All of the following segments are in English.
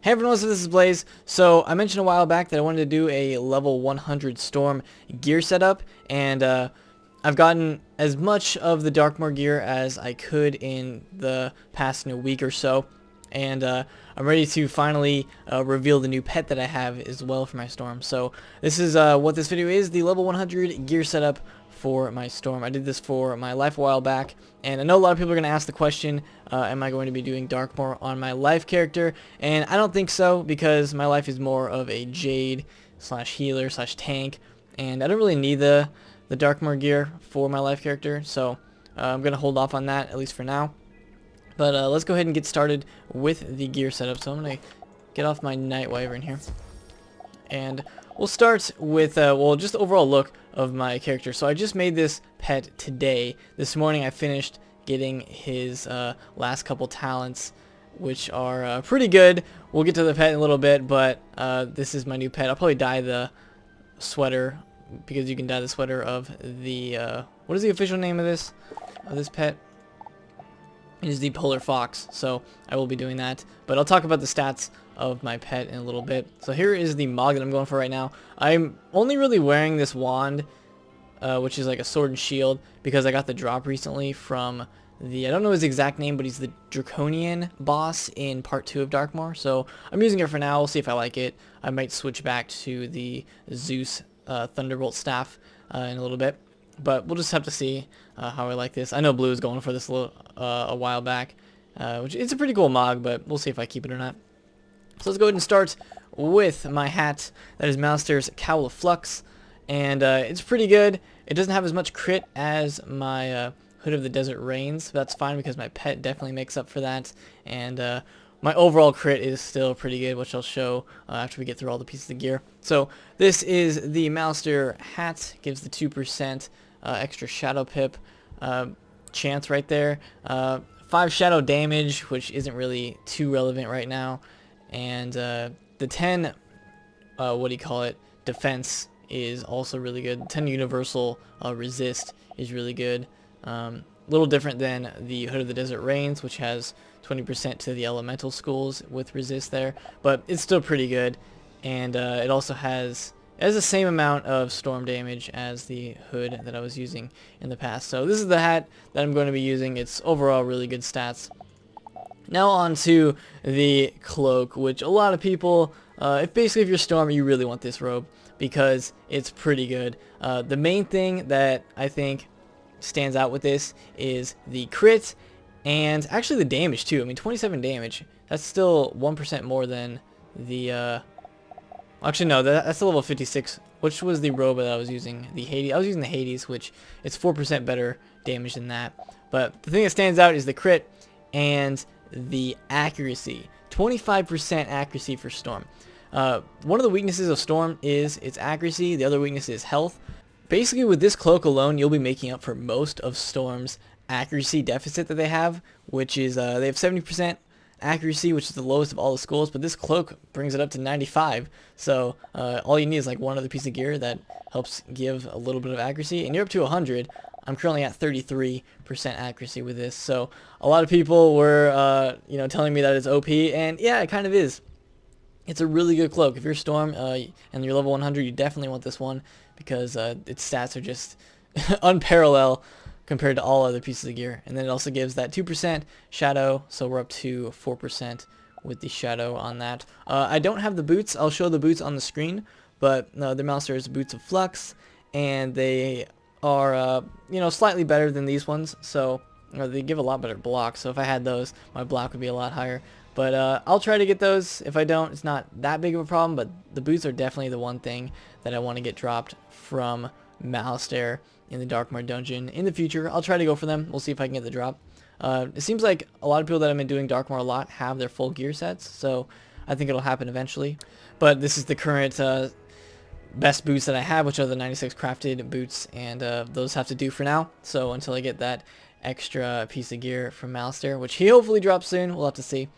Hey everyone, this is Blaze. So I mentioned a while back that I wanted to do a level 100 Storm gear setup, and I've gotten as much of the Darkmoor gear as I could in the past week or so, and I'm ready to finally reveal the new pet that I have as well for my Storm. So this is what this video is, the level 100 gear setup for my Storm. I did this for my life a while back, and I know a lot of people are going to ask the question, am I going to be doing Darkmoor on my life character? And I don't think so, because my life is more of a Jade slash healer slash tank, and I don't really need the Darkmoor gear for my life character, so I'm going to hold off on that, at least for now. But let's go ahead and get started with the gear setup. So I'm going to get off my Night Wyvern here, and we'll start with, well, just the overall look of my character. So I just made this pet today. This morning I finished getting his last couple talents, which are pretty good. We'll get to the pet in a little bit, but this is my new pet. I'll probably dye the sweater, because you can dye the sweater of the, what is the official name of this pet? It is the Polar Fox, so I will be doing that. But I'll talk about the stats of my pet in a little bit. So here is the mog that I'm going for right now. I'm only really wearing this wand, which is like a sword and shield, because I got the drop recently from the, I don't know his exact name, but he's the Draconian boss in part 2 of Darkmoor. So I'm using it for now. We'll see if I like it. I might switch back to the Zeus Thunderbolt staff in a little bit. But we'll just have to see how I like this. I know Blue is going for this a while back, which it's a pretty cool mog, but we'll see if I keep it or not. So let's go ahead and start with my hat. That is Mouster's Cowl of Flux, and it's pretty good. It doesn't have as much crit as my Hood of the Desert Rains, but that's fine because my pet definitely makes up for that, and my overall crit is still pretty good, which I'll show after we get through all the pieces of gear. So this is the Mouster hat, gives the 2% extra shadow pip chance right there. 5 shadow damage, which isn't really too relevant right now. And the 10, what do you call it, defense is also really good. 10 universal resist is really good. Little different than the Hood of the Desert Rains, which has 20% to the elemental schools with resist there, but it's still pretty good. And it also has the same amount of storm damage as the hood that I was using in the past. So this is the hat that I'm going to be using. It's overall really good stats. Now on to the cloak, which a lot of people, if you're Storm, you really want this robe because it's pretty good. The main thing that I think stands out with this is the crit and actually the damage too. I mean, 27 damage. That's still 1% more than the... Actually, no, that's the level 56, which was the robe that I was using. The Hades. I was using the Hades, which it's 4% better damage than that. But the thing that stands out is the crit and the accuracy. 25% accuracy for Storm. One of the weaknesses of Storm is its accuracy. The other weakness is health. Basically, with this cloak alone, you'll be making up for most of Storm's accuracy deficit that they have, which is they have 70% accuracy, which is the lowest of all the schools, but this cloak brings it up to 95. So all you need is like one other piece of gear that helps give a little bit of accuracy, and you're up to 100. I'm currently at 33% accuracy with this. So a lot of people were telling me that it's OP, and yeah, it kind of is. It's a really good cloak. If you're Storm and you're level 100, you definitely want this one because its stats are just unparalleled compared to all other pieces of gear. And then it also gives that 2% shadow, so we're up to 4% with the shadow on that. I don't have the boots. I'll show the boots on the screen, but the Mouster's Boots of Flux, and they are slightly better than these ones, so they give a lot better block. So if I had those, my block would be a lot higher. But I'll try to get those. If I don't, it's not that big of a problem, but the boots are definitely the one thing that I want to get dropped from Mouster in the Darkmoor dungeon in the future. I'll try to go for them. We'll see if I can get the drop. It seems like a lot of people that have been doing Darkmoor a lot have their full gear sets, so I think it'll happen eventually. But this is the current best boots that I have, which are the 96 crafted boots, and those have to do for now. So until I get that extra piece of gear from Mouster, which he hopefully drops soon, we'll have to see.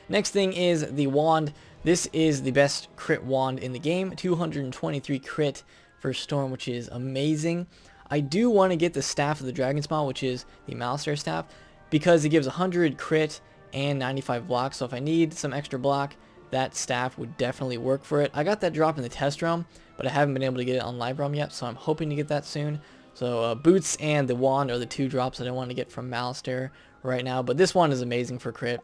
Next thing is the wand. This is the best crit wand in the game. 223 crit for Storm, which is amazing. I do want to get the Staff of the Dragon Spawn, which is the Mouster staff, because it gives 100 crit and 95 block. So if I need some extra block, that staff would definitely work for it. I got that drop in the test realm, but I haven't been able to get it on live realm yet, so I'm hoping to get that soon. So boots and the wand are the two drops that I want to get from Malistaire right now, but this wand is amazing for crit.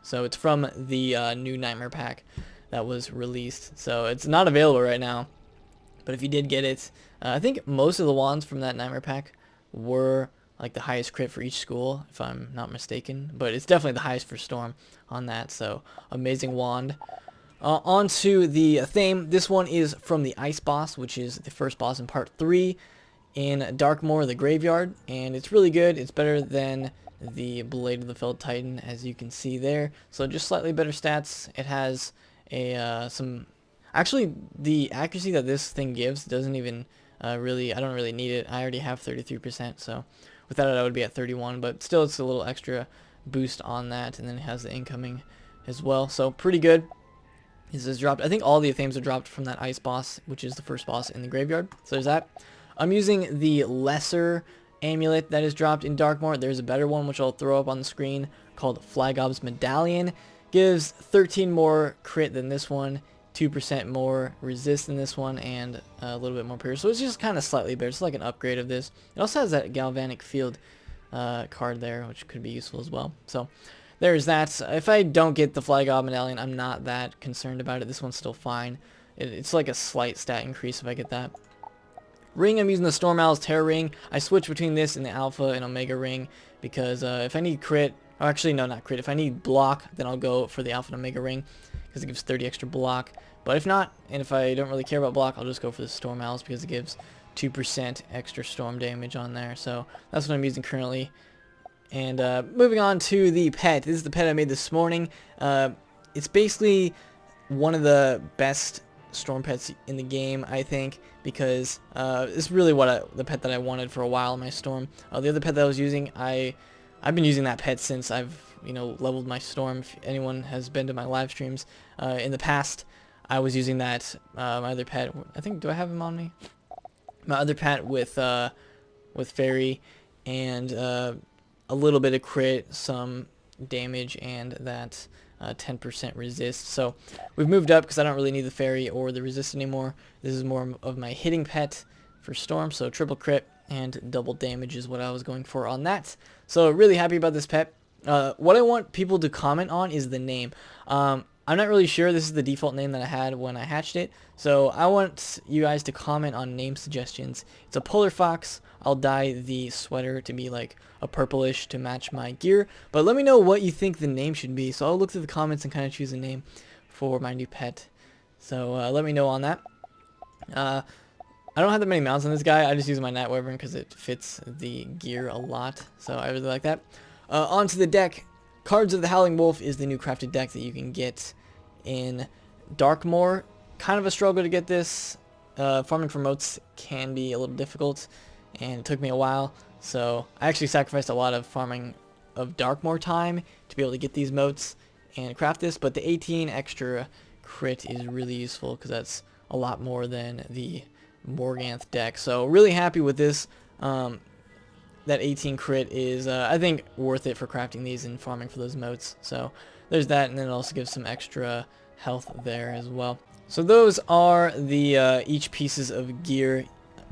So it's from the new Nightmare pack that was released. So it's not available right now, but if you did get it, I think most of the wands from that Nightmare pack were like the highest crit for each school, if I'm not mistaken. But it's definitely the highest for Storm on that, so amazing wand. On to the Thame. This one is from the Ice boss, which is the first boss in part 3 in Darkmoor, the Graveyard, and it's really good. It's better than the Blade of the Felled Titan, as you can see there. So just slightly better stats. It has a actually the accuracy that this thing gives doesn't even really, I don't really need it. I already have 33%, so without it I would be at 31, but still it's a little extra boost on that, and then it has the incoming as well, so pretty good. This is dropped. I think all the Thames are dropped from that Ice boss, which is the first boss in the Graveyard. So there's that. I'm using the lesser amulet that is dropped in Darkmoor. There's a better one which I'll throw up on the screen called Flygob's Medallion. Gives 13 more crit than this one, 2% more resist than this one, and a little bit more pierce. So it's just kind of slightly better. It's like an upgrade of this. It also has that Galvanic Field card there, which could be useful as well. So there's that. If I don't get the Flygob Medallion, I'm not that concerned about it. This one's still fine. It's like a slight stat increase if I get that. Ring, I'm using the Storm Owl's Terror Ring. I switch between this and the Alpha and Omega Ring because if I need crit, or actually no, not crit, if I need block, then I'll go for the Alpha and Omega Ring because it gives 30 extra block. But if not, and if I don't really care about block, I'll just go for the Storm Owls because it gives 2% extra storm damage on there. So that's what I'm using currently. And moving on to the pet. This is the pet I made this morning. It's basically one of the best storm pets in the game, I think, because it's really the pet that I wanted for a while in my storm. The other pet that I was using, I've been using that pet since I've leveled my storm. If anyone has been to my live streams in the past, I was using that my other pet. I think, do I have him on me? My other pet with Fairy and a little bit of crit, some damage, and that 10% resist. So we've moved up because I don't really need the Fairy or the resist anymore. This is more of my hitting pet for Storm, so triple crit and double damage is what I was going for on that. So really happy about this pet. What I want people to comment on is the name. I'm not really sure. This is the default name that I had when I hatched it. So I want you guys to comment on name suggestions. It's a polar fox. I'll dye the sweater to be like a purplish to match my gear. But let me know what you think the name should be. So I'll look through the comments and kind of choose a name for my new pet. So let me know on that. I don't have that many mounts on this guy. I just use my Night Wyvern because it fits the gear a lot. So I really like that. Onto the deck. Cards of the Howling Wolf is the new crafted deck that you can get in Darkmoor. Kind of a struggle to get this. Farming for moats can be a little difficult, and it took me a while. So I actually sacrificed a lot of farming of Darkmoor time to be able to get these moats and craft this. But the 18 extra crit is really useful because that's a lot more than the Morganth deck. So really happy with this. That 18 crit is, I think, worth it for crafting these and farming for those moats. So there's that, and then it also gives some extra health there as well. So those are the each pieces of gear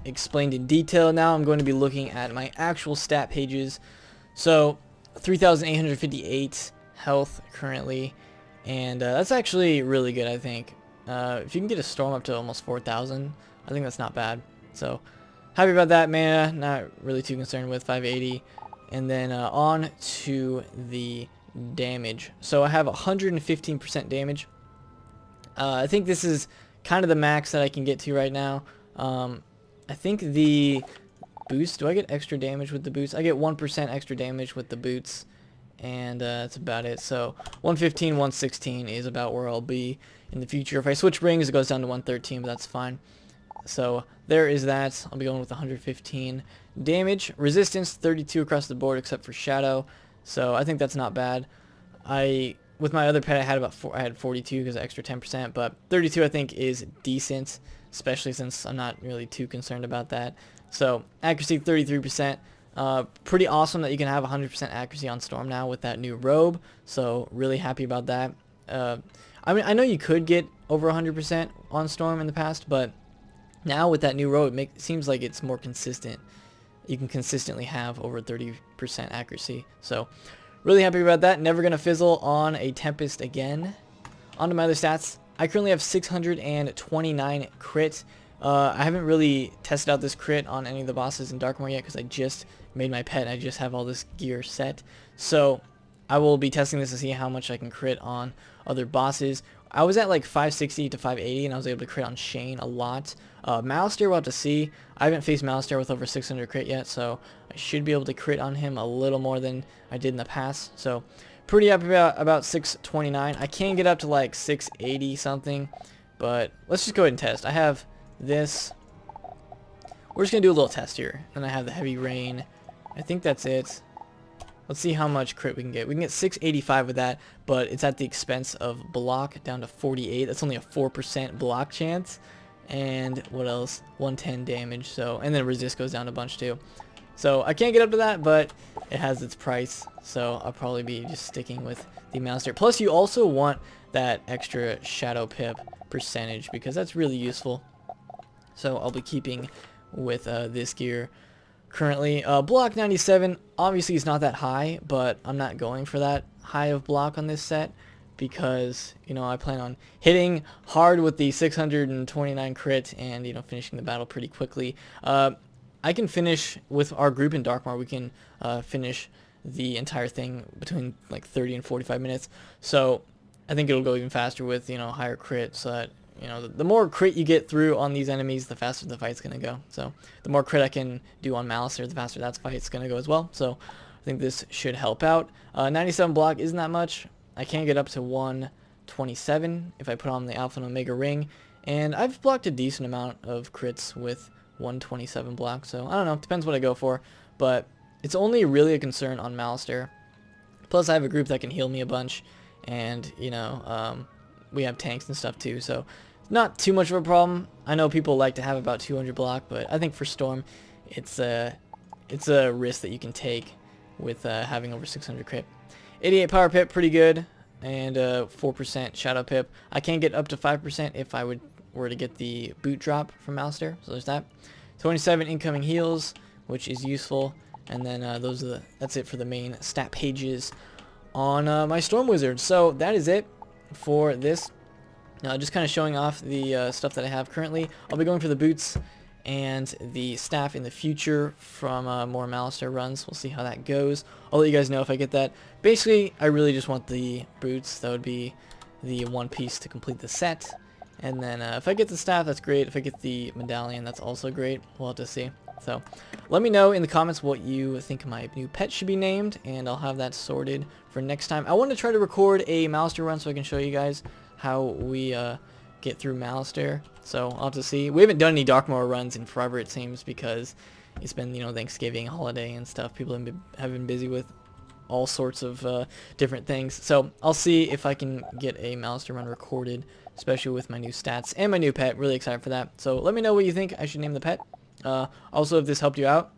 explained in detail. Now I'm going to be looking at my actual stat pages. So 3,858 health currently, and that's actually really good, I think. If you can get a storm up to almost 4,000, I think that's not bad. So happy about that. Mana, not really too concerned with 580. And then on to the damage. So I have 115% damage. I think this is kind of the max that I can get to right now. I think the boost, do I get extra damage with the boost? I get 1% extra damage with the boots, and that's about it. So 115, 116 is about where I'll be in the future. If I switch rings, it goes down to 113, but that's fine. So there is that. I'll be going with 115 damage. Resistance 32 across the board except for Shadow. So I think that's not bad. With my other pet I had 42 because of extra 10%, but 32 I think is decent, especially since I'm not really too concerned about that. So accuracy 33%. Pretty awesome that you can have 100% accuracy on Storm now with that new robe, so really happy about that. I mean, I know you could get over 100% on Storm in the past, but now with that new robe, it seems like it's more consistent. You can consistently have over 30% accuracy, so really happy about that. Never going to fizzle on a Tempest again. On to my other stats. I currently have 629 crit. I haven't really tested out this crit on any of the bosses in Darkmoor yet because I just made my pet and I just have all this gear set. So I will be testing this to see how much I can crit on other bosses. I was at like 560 to 580 and I was able to crit on Shane a lot. Malister, we'll have to see. I haven't faced Malister with over 600 crit yet, so I should be able to crit on him a little more than I did in the past. So pretty happy about 629. I can get up to like 680 something, but let's just go ahead and test. I have this. We're just going to do a little test here. And I have the Heavy Rain. I think that's it. Let's see how much crit we can get. We can get 685 with that, but it's at the expense of block down to 48. That's only a 4% block chance. And what else? 110 damage. So, and then resist goes down a bunch too. So I can't get up to that, but it has its price. So I'll probably be just sticking with the Master. Plus you also want that extra Shadow Pip percentage because that's really useful. So I'll be keeping with this gear currently. Block 97 obviously is not that high, but I'm not going for that high of block on this set because, you know, I plan on hitting hard with the 629 crit and, you know, finishing the battle pretty quickly. I can finish with our group in Darkmoor. We can finish the entire thing between like 30 and 45 minutes. So I think it'll go even faster with, you know, higher crit, so that, you know, the more crit you get through on these enemies, the faster the fight's going to go. So the more crit I can do on Malister, the faster that fight's going to go as well. So I think this should help out. 97 block isn't that much. I can get up to 127 if I put on the Alpha and Omega ring. And I've blocked a decent amount of crits with 127 block. So I don't know. Depends what I go for. But it's only really a concern on Malister. Plus I have a group that can heal me a bunch. And, you know, we have tanks and stuff too, so not too much of a problem. I know people like to have about 200 block, but I think for Storm, it's a risk that you can take with having over 600 crit. 88 power pip, pretty good, and 4% shadow pip. I can get up to 5% if I were to get the boot drop from Malister, so there's that. 27 incoming heals, which is useful, and then that's it for the main stat pages on my Storm Wizard. So that is it for this. Just kind of showing off the stuff that I have currently. I'll be going for the boots and the staff in the future from more Malister runs. We'll see how that goes. I'll let you guys know if I get that. Basically, I really just want the boots. That would be the one piece to complete the set. And then if I get the staff, that's great. If I get the medallion, that's also great. We'll have to see. So let me know in the comments what you think my new pet should be named, and I'll have that sorted for next time. I want to try to record a Malister run so I can show you guys how we get through Malister. So I'll have to see. We haven't done any Darkmoor runs in forever, it seems, because it's been, you know, Thanksgiving, holiday, and stuff. People have been busy with all sorts of different things. So I'll see if I can get a Malister run recorded, especially with my new stats and my new pet. Really excited for that. So let me know what you think I should name the pet. Also, if this helped you out,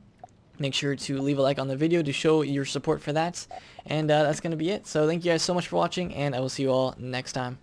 make sure to leave a like on the video to show your support for that. And that's going to be it. So thank you guys so much for watching, and I will see you all next time.